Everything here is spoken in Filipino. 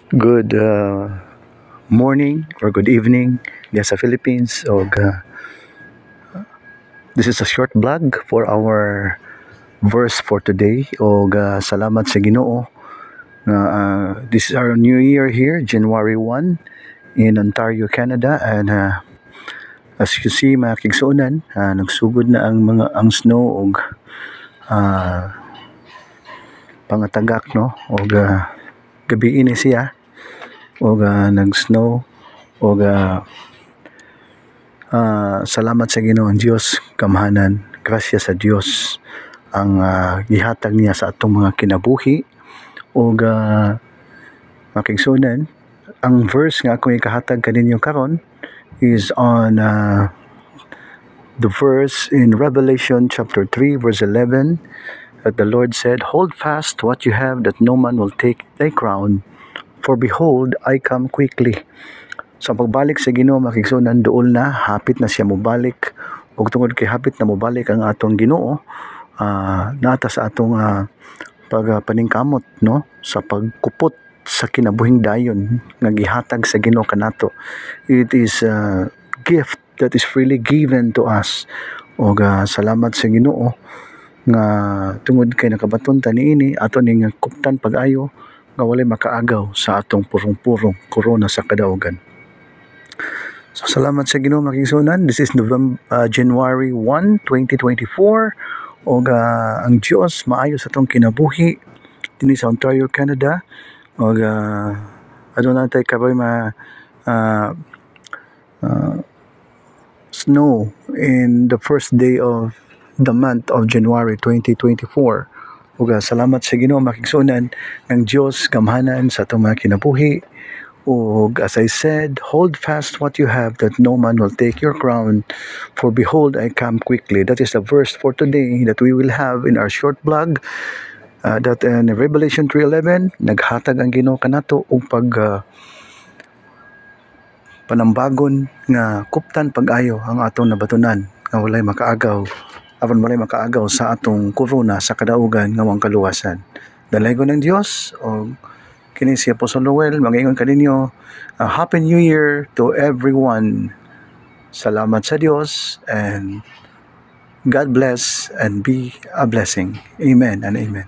Good morning or good evening diya sa Philippines. This is a short vlog for our verse for today. Salamat sa Ginoo. This is our new year here, January 1 in Ontario, Canada. And as you see, mga kigsuunan, nagsugod na ang snow og pangatagak, no? Gabi ini siya nag-snow salamat sa Ginoo ang Dios, kamhanan, grasya sa Dios ang gihatag niya sa atong mga kinabuhi. Makigsunan, ang verse nga akong ikahatag kaninyo karon is on the verse in Revelation chapter 3 verse 11, that the Lord said, "Hold fast what you have, that no man will take thy crown. For behold, I come quickly." So ang pagbalik sa Ginoo, makigsunan, duol na, hapit na siya mobalik. Ug tungod kay hapit na mobalik ang atong Ginoo, nata sa atong pagpaningkamot, no, sa pagkupot sa kinabuhing dayon nga gihatag sa Ginoo kanato. It is a gift that is freely given to us. Salamat sa Ginoo nga tungod kay nakabaton ta niini ato ning kuptan pag-ayo nga walay makaagaw sa atong purong-purong korona sa kadaugan. So salamat sa Ginoo, makigsunan. This is January 1, 2024. Ang Dios maayo sa atong kinabuhi dinhi sa Ontario, Canada. Aduna tay kaboy snow in the first day of the month of January 2024. Salamat sa Ginoo, makigsunan, ang Dios gamhanan sa atong mga kinabuhi. As I said, hold fast what you have, that no man will take your crown. For behold, I come quickly. That is the verse for today that we will have in our short vlog. That in Revelation 3:11, naghatag ang Ginoo kanato og panambagon nga kuptan pag-ayo ang atong nabatunan nga walay makaagaw sa atong korona sa kadaugan nga wang kaluwasan. Dalaygon ng Dios o kini si Apostol Noel mag-ingon kaninyo, Happy New Year to everyone. Salamat sa Dios and God bless and be a blessing. Amen and amen.